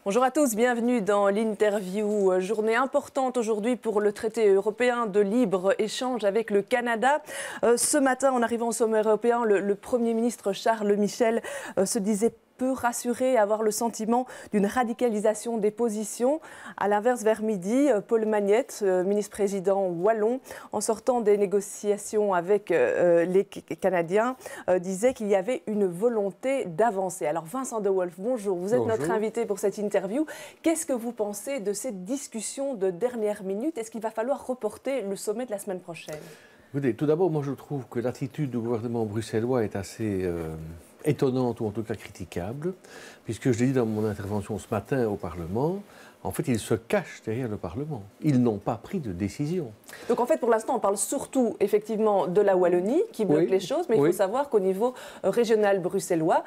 Bonjour à tous, bienvenue dans l'interview. Journée importante aujourd'hui pour le traité européen de libre-échange avec le Canada. Ce matin, en arrivant au sommet européen, le Premier ministre Charles Michel se disait peu rassuré, avoir le sentiment d'une radicalisation des positions. À l'inverse, vers midi, Paul Magnette, ministre-président wallon, en sortant des négociations avec les Canadiens, disait qu'il y avait une volonté d'avancer. Alors Vincent De Wolf, bonjour. Vous êtes notre invité pour cette interview. Qu'est-ce que vous pensez de cette discussion de dernière minute? Est-ce qu'il va falloir reporter le sommet de la semaine prochaine? Écoutez, tout d'abord, moi je trouve que l'attitude du gouvernement bruxellois est assez étonnante ou en tout cas critiquable, puisque je l'ai dit dans mon intervention ce matin au Parlement, en fait ils se cachent derrière le Parlement. Ils n'ont pas pris de décision. Donc en fait pour l'instant on parle surtout effectivement de la Wallonie qui bloque les choses, mais il faut savoir qu'au niveau régional bruxellois,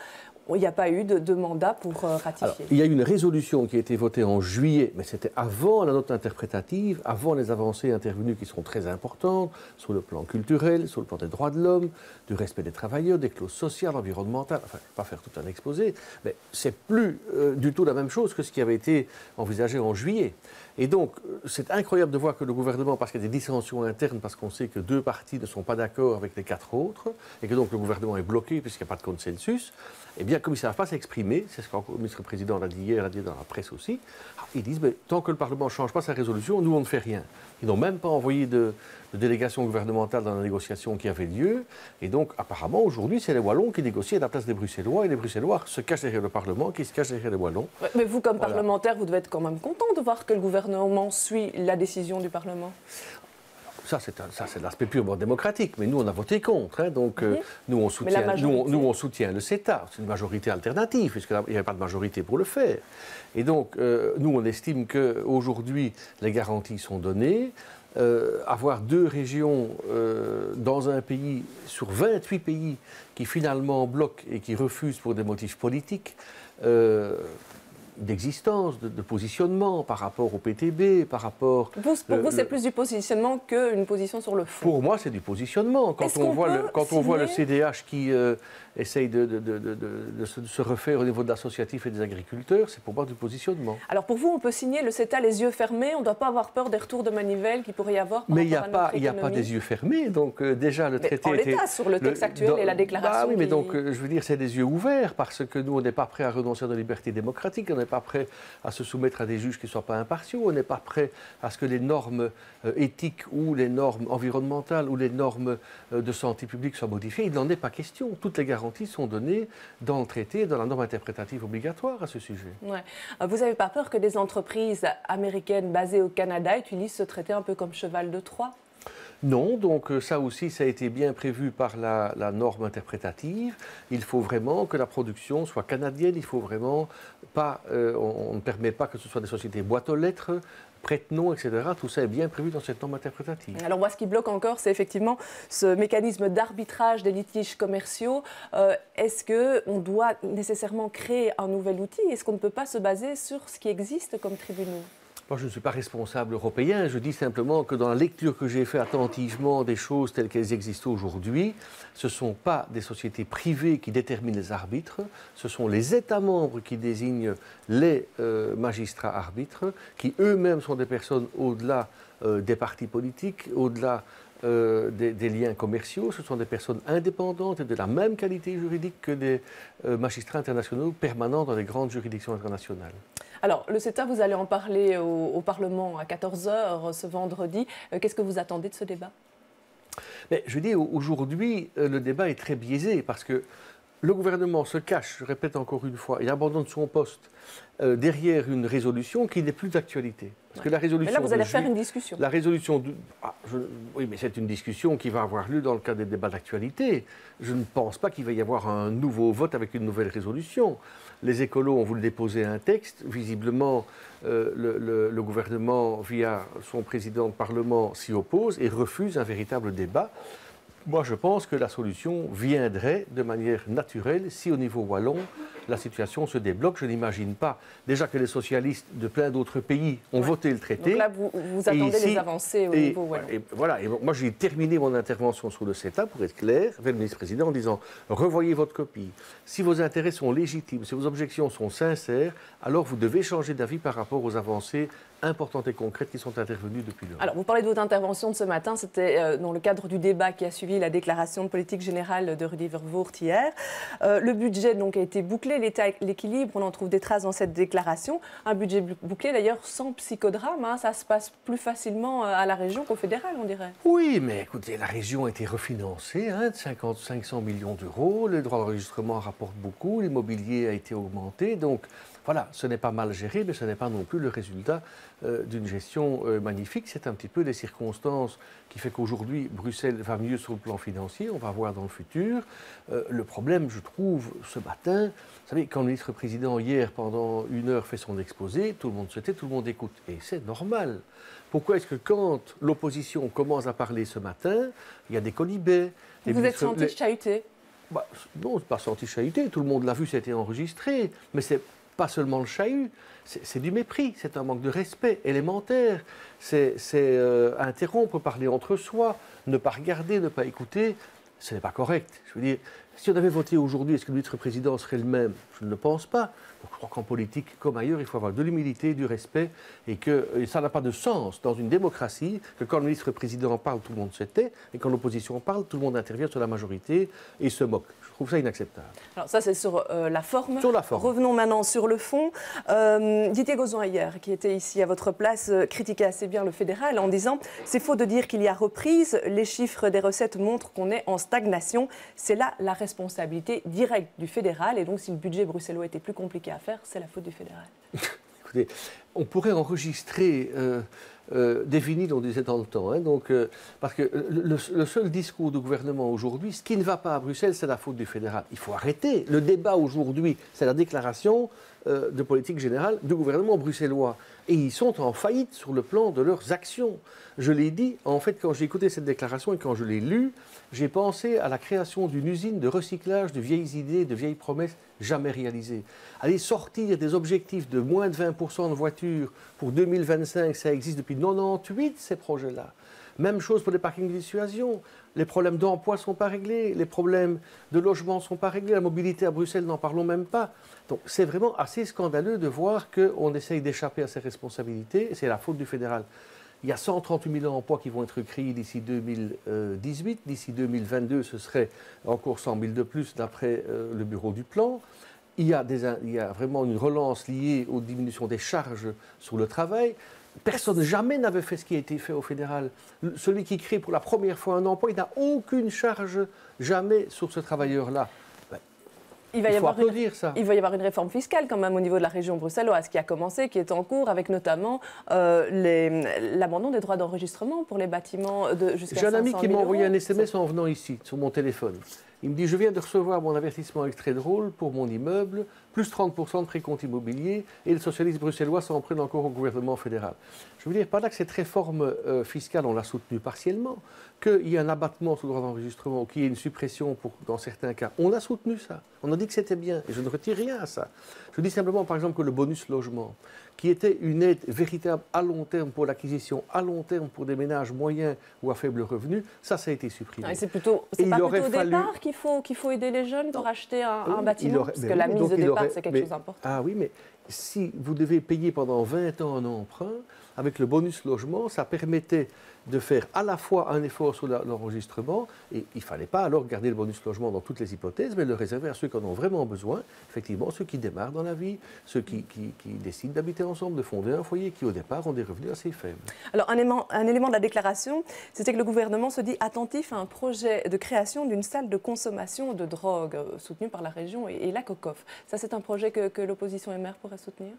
il n'y a pas eu de mandat pour ratifier. Alors, il y a eu une résolution qui a été votée en juillet, mais c'était avant la note interprétative, avant les avancées intervenues qui seront très importantes sur le plan culturel, sur le plan des droits de l'homme, du respect des travailleurs, des clauses sociales, environnementales. Enfin, je ne vais pas faire tout un exposé, mais c'est plus du tout la même chose que ce qui avait été envisagé en juillet. Et donc, c'est incroyable de voir que le gouvernement, parce qu'il y a des dissensions internes, parce qu'on sait que deux partis ne sont pas d'accord avec les quatre autres, et que donc le gouvernement est bloqué puisqu'il n'y a pas de consensus, eh bien, comme ils ne savent pas s'exprimer, c'est ce que le ministre-président l'a dit hier, l'a dit dans la presse aussi, ils disent, mais, tant que le Parlement ne change pas sa résolution, nous, on ne fait rien. Ils n'ont même pas envoyé de délégation gouvernementale dans la négociation qui avait lieu. Et donc, apparemment, aujourd'hui, c'est les Wallons qui négocient à la place des Bruxellois. Et les Bruxellois se cachent derrière le Parlement, qui se cachent derrière les Wallons. Mais vous, comme parlementaire, vous devez être quand même content de voir que le gouvernement suit la décision du Parlement. Ça, c'est l'aspect purement démocratique. Mais nous, on a voté contre. Hein, donc, nous, on soutient le CETA. C'est une majorité alternative, puisqu'il n'y avait pas de majorité pour le faire. Et donc, nous, on estime qu'aujourd'hui, les garanties sont données. Avoir deux régions dans un pays, sur 28 pays, qui finalement bloquent et qui refusent pour des motifs politiques, d'existence, de positionnement par rapport au PTB, par rapport... Pour vous, c'est plus du positionnement qu'une position sur le fond? Pour moi, c'est du positionnement. Quand on voit le CDH qui essaye de se refaire au niveau de l'associatif et des agriculteurs, c'est pour moi du positionnement. Alors pour vous, on peut signer le CETA les yeux fermés, on ne doit pas avoir peur des retours de manivelle qu'il pourrait y avoir par Mais il n'y a pas des yeux fermés, donc déjà le traité... En l'état, sur le texte actuel et la déclaration... Bah oui, mais donc je veux dire, c'est des yeux ouverts, parce que nous, on n'est pas prêt à renoncer à la liberté démocratique, on n'est pas prêt à se soumettre à des juges qui ne soient pas impartiaux, on n'est pas prêt à ce que les normes éthiques ou les normes environnementales ou les normes de santé publique soient modifiées. Il n'en est pas question. Toutes les garanties sont données dans le traité, dans la norme interprétative obligatoire à ce sujet. Ouais. Vous n'avez pas peur que des entreprises américaines basées au Canada utilisent ce traité un peu comme cheval de Troie? Non, donc ça aussi, ça a été bien prévu par la norme interprétative. Il faut vraiment que la production soit canadienne, il faut vraiment pas, on ne permet pas que ce soit des sociétés boîtes aux lettres, prête-nom, etc. Tout ça est bien prévu dans cette norme interprétative. Alors moi, ce qui bloque encore, c'est effectivement ce mécanisme d'arbitrage des litiges commerciaux. Est-ce qu'on doit nécessairement créer un nouvel outil? Est-ce qu'on ne peut pas se baser sur ce qui existe comme tribunaux? Moi, je ne suis pas responsable européen, je dis simplement que dans la lecture que j'ai faite attentivement des choses telles qu'elles existent aujourd'hui, ce ne sont pas des sociétés privées qui déterminent les arbitres, ce sont les États membres qui désignent les magistrats arbitres, qui eux-mêmes sont des personnes au-delà des partis politiques, au-delà des liens commerciaux, ce sont des personnes indépendantes et de la même qualité juridique que des magistrats internationaux permanents dans les grandes juridictions internationales. Alors, le CETA, vous allez en parler au Parlement à 14h ce vendredi. Qu'est-ce que vous attendez de ce débat? Mais je dis, aujourd'hui, le débat est très biaisé parce que le gouvernement se cache, je répète encore une fois, il abandonne son poste derrière une résolution qui n'est plus d'actualité. Parce que la résolution... Mais là, vous allez faire une discussion. La résolution... oui, mais c'est une discussion qui va avoir lieu dans le cadre des débats d'actualité. Je ne pense pas qu'il va y avoir un nouveau vote avec une nouvelle résolution. Les écolos ont voulu déposer un texte. Visiblement, le gouvernement, via son président de Parlement, s'y oppose et refuse un véritable débat. Moi, je pense que la solution viendrait de manière naturelle si, au niveau wallon, la situation se débloque. Je n'imagine pas. Déjà que les socialistes de plein d'autres pays ont voté le traité. Donc là, vous attendez les avancées au niveau wallon. Et voilà. Et moi, j'ai terminé mon intervention sur le CETA, pour être clair, avec le ministre-président, en disant « Revoyez votre copie. Si vos intérêts sont légitimes, si vos objections sont sincères, alors vous devez changer d'avis par rapport aux avancées importantes et concrètes qui sont intervenues depuis lors. » Alors, vous parlez de votre intervention de ce matin. C'était dans le cadre du débat qui a suivi la déclaration de politique générale de Rudy Verwoerd hier. Le budget donc, a été bouclé, l'État et l'équilibre, on en trouve des traces dans cette déclaration. Un budget bouclé, d'ailleurs, sans psychodrame. Hein, ça se passe plus facilement à la région qu'au fédéral, on dirait. Oui, mais écoutez, la région a été refinancée de 500 millions d'euros. Le droit d'enregistrement rapporte beaucoup, l'immobilier a été augmenté. Donc, voilà, ce n'est pas mal géré, mais ce n'est pas non plus le résultat d'une gestion magnifique. C'est un petit peu des circonstances qui fait qu'aujourd'hui, Bruxelles va mieux sur le plan financier. On va voir dans le futur. Le problème, je trouve, ce matin, vous savez, quand le ministre-président, hier, pendant 1 heure, fait son exposé, tout le monde se tait, tout le monde écoute. Et c'est normal. Pourquoi est-ce que quand l'opposition commence à parler ce matin, il y a des colibets? Vous êtes senti chahuté? Non, je ne suis pas senti chahuté. Tout le monde l'a vu, c'était enregistré. Mais c'est pas seulement le chahut, c'est du mépris, c'est un manque de respect élémentaire, c'est interrompre, parler entre soi, ne pas regarder, ne pas écouter, ce n'est pas correct. Je veux dire, si on avait voté aujourd'hui, est-ce que le ministre-président serait le même? Je ne le pense pas. Donc, je crois qu'en politique, comme ailleurs, il faut avoir de l'humilité, du respect, et que ça n'a pas de sens dans une démocratie que quand le ministre-président parle, tout le monde se tait, et quand l'opposition parle, tout le monde intervient sur la majorité et se moque. Je trouve ça inacceptable. Alors ça, c'est sur la forme. Sur la forme. Revenons maintenant sur le fond. Didier Gauzon, hier, qui était ici à votre place, critiquait assez bien le fédéral en disant « C'est faux de dire qu'il y a reprise. Les chiffres des recettes montrent qu'on est en stagnation. C'est là la responsabilité directe du fédéral. Et donc, si le budget bruxellois était plus compliqué à faire, c'est la faute du fédéral. » Écoutez, on pourrait enregistrer des vinyles, on disait dans le temps. Parce que le seul discours du gouvernement aujourd'hui, ce qui ne va pas à Bruxelles, c'est la faute du fédéral. Il faut arrêter. Le débat aujourd'hui, c'est la déclaration de politique générale du gouvernement bruxellois. Et ils sont en faillite sur le plan de leurs actions. Je l'ai dit, en fait, quand j'ai écouté cette déclaration et quand je l'ai lue, j'ai pensé à la création d'une usine de recyclage de vieilles idées, de vieilles promesses jamais réalisées. Aller sortir des objectifs de moins de 20% de voitures pour 2025, ça existe depuis 98, ces projets-là. Même chose pour les parkings de dissuasion. Les problèmes d'emploi ne sont pas réglés, les problèmes de logement ne sont pas réglés, la mobilité à Bruxelles, n'en parlons même pas. Donc c'est vraiment assez scandaleux de voir qu'on essaye d'échapper à ses responsabilités, et c'est la faute du fédéral. Il y a 138 000 emplois qui vont être créés d'ici 2018. D'ici 2022, ce serait encore 100 000 de plus d'après le bureau du plan. Il y a vraiment une relance liée aux diminutions des charges sur le travail. Personne jamais n'avait fait ce qui a été fait au fédéral. Celui qui crée pour la première fois un emploi, il n'a aucune charge jamais sur ce travailleur-là. Il va y avoir une réforme fiscale quand même au niveau de la région bruxelloise qui a commencé, qui est en cours, avec notamment l'abandon des droits d'enregistrement pour les bâtiments de jusqu'à 500 000 euros. J'ai un ami qui m'a envoyé un SMS en venant ici, sur mon téléphone. Il me dit, je viens de recevoir mon avertissement extrait de rôle pour mon immeuble, plus 30% de précompte immobilier, et les socialistes bruxellois s'en prennent encore au gouvernement fédéral. Je veux dire par là que cette réforme fiscale, on l'a soutenue partiellement, qu'il y ait un abattement sur le droit d'enregistrement, ou qu'il y ait une suppression dans certains cas. On a soutenu ça. On a dit que c'était bien, et je ne retire rien à ça. Je dis simplement, par exemple, que le bonus logement, qui était une aide véritable à long terme pour l'acquisition, à long terme pour des ménages moyens ou à faible revenu, ça a été supprimé. C'est pas plutôt au départ qu'il faut aider les jeunes pour acheter un bâtiment, parce que la mise de départ, c'est quelque chose d'important. Ah oui, mais si vous devez payer pendant 20 ans un emprunt, avec le bonus logement, ça permettait de faire à la fois un effort sur l'enregistrement, et il ne fallait pas alors garder le bonus logement dans toutes les hypothèses, mais le réserver à ceux qui en ont vraiment besoin, effectivement, ceux qui démarrent dans la vie, ceux qui décident d'habiter ensemble, de fonder un foyer, qui au départ ont des revenus assez faibles. Alors un élément de la déclaration, c'était que le gouvernement se dit attentif à un projet de création d'une salle de consommation de drogue soutenue par la région et la COCOF. Ça, c'est un projet que l'opposition MR pourrait soutenir?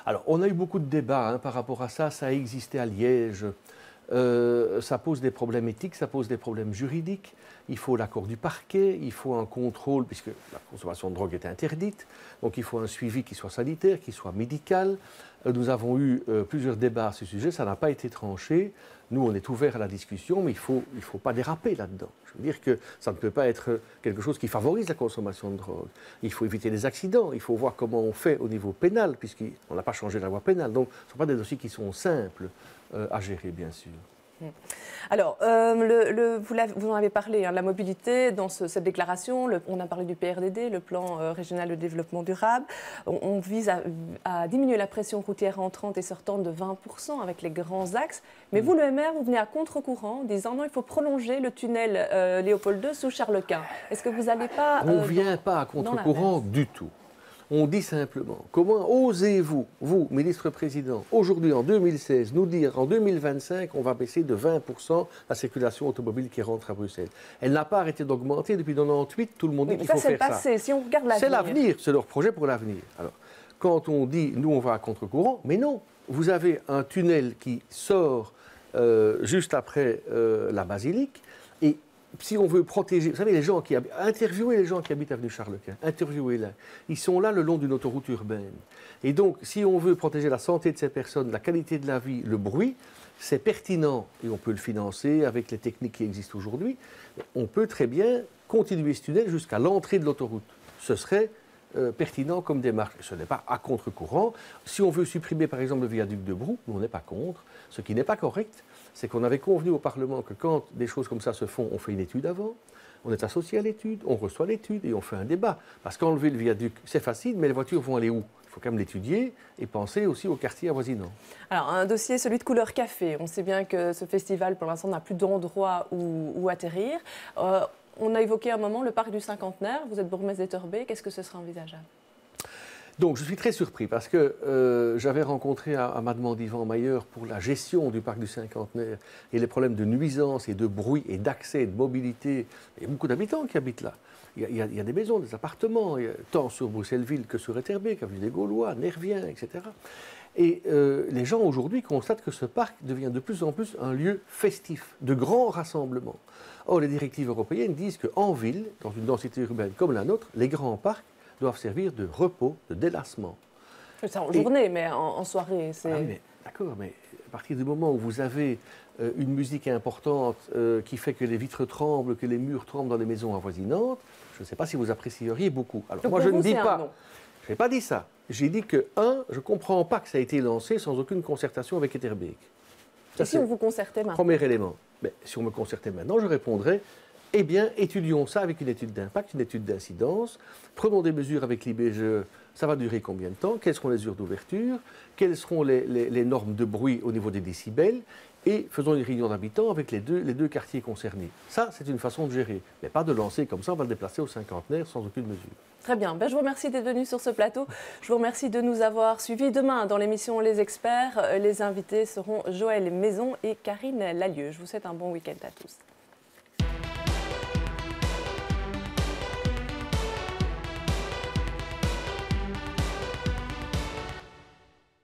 Alors, on a eu beaucoup de débats par rapport à ça. Ça a existé à Liège. ça pose des problèmes éthiques, ça pose des problèmes juridiques. Il faut l'accord du parquet, il faut un contrôle, puisque la consommation de drogue est interdite. Donc il faut un suivi qui soit sanitaire, qui soit médical. Nous avons eu plusieurs débats à ce sujet, ça n'a pas été tranché. Nous, on est ouverts à la discussion, mais il ne faut pas déraper là-dedans. Je veux dire que ça ne peut pas être quelque chose qui favorise la consommation de drogue. Il faut éviter les accidents, il faut voir comment on fait au niveau pénal, puisqu'on n'a pas changé la loi pénale. Donc, ce ne sont pas des dossiers qui sont simples à gérer, bien sûr. Alors, vous en avez parlé, hein, la mobilité, dans cette déclaration, on a parlé du PRDD, le plan régional de développement durable. On vise à diminuer la pression routière entrante et sortante de 20% avec les grands axes. Mais vous, le maire, vous venez à contre-courant en disant non, il faut prolonger le tunnel Léopold II sous Charles Quint. Est-ce que vous n'allez pas... On ne vient pas à contre-courant du tout. On dit simplement, comment osez-vous, vous, ministre-président, aujourd'hui en 2016, nous dire en 2025, on va baisser de 20% la circulation automobile qui rentre à Bruxelles. Elle n'a pas arrêté d'augmenter depuis 1998, tout le monde dit qu'il faut faire ça. Ça, c'est le passé, si on regarde l'avenir. C'est l'avenir, c'est leur projet pour l'avenir. Alors, quand on dit, nous, on va à contre-courant, mais non, vous avez un tunnel qui sort juste après la basilique, et si on veut protéger, vous savez, interviewez les gens qui habitent avenue Charles-Quint, interviewez-les. Ils sont là le long d'une autoroute urbaine. Et donc, si on veut protéger la santé de ces personnes, la qualité de la vie, le bruit, c'est pertinent et on peut le financer avec les techniques qui existent aujourd'hui. On peut très bien continuer ce tunnel jusqu'à l'entrée de l'autoroute. Ce serait pertinent comme démarche. Ce n'est pas à contre-courant. Si on veut supprimer, par exemple, le viaduc de Brou, nous, on n'est pas contre. Ce qui n'est pas correct, c'est qu'on avait convenu au Parlement que quand des choses comme ça se font, on fait une étude avant, on est associé à l'étude, on reçoit l'étude et on fait un débat. Parce qu'enlever le viaduc, c'est facile, mais les voitures vont aller où ? Il faut quand même l'étudier et penser aussi aux quartiers avoisinants. Alors, un dossier, celui de Couleur Café. On sait bien que ce festival, pour l'instant, n'a plus d'endroit où atterrir. On a évoqué un moment le parc du Cinquantenaire. Vous êtes bourgmestre d'Etterbeek. Est-ce que ce serait envisageable ? Donc, je suis très surpris parce que j'avais rencontré à Mademont d'Ivan Mayer pour la gestion du parc du Cinquantenaire et les problèmes de nuisance et de bruit et d'accès et de mobilité. Il y a beaucoup d'habitants qui habitent là. Il y a des maisons, des appartements, tant sur Bruxelles-Ville que sur Etterbeek, avenue des Gaulois, Nervien, etc. Et les gens aujourd'hui constatent que ce parc devient de plus en plus un lieu festif, de grands rassemblements. Or, les directives européennes disent qu'en ville, dans une densité urbaine comme la nôtre, les grands parcs doivent servir de repos, de délassement. C'est en journée, mais en soirée, c'est... Ah oui, d'accord, mais à partir du moment où vous avez une musique importante qui fait que les vitres tremblent, que les murs tremblent dans les maisons avoisinantes, je ne sais pas si vous apprécieriez beaucoup. Alors donc moi, je ne dis pas... Non. Je n'ai pas dit ça. J'ai dit que, je ne comprends pas que ça a été lancé sans aucune concertation avec Etterbeek. Et si on vous concertait maintenant ? Premier élément. Mais si on me concertait maintenant, je répondrais... Eh bien, étudions ça avec une étude d'impact, une étude d'incidence. Prenons des mesures avec l'IBGE. Ça va durer combien de temps? Quelles seront les heures d'ouverture? Quelles seront les normes de bruit au niveau des décibels? Et faisons une réunion d'habitants avec les deux quartiers concernés. Ça, c'est une façon de gérer. Mais pas de lancer comme ça, on va le déplacer au Cinquantenaire sans aucune mesure. Très bien. Je vous remercie d'être venu sur ce plateau. Je vous remercie de nous avoir suivis. Demain, dans l'émission Les Experts, les invités seront Joël Maison et Karine Lalieu. Je vous souhaite un bon week-end à tous.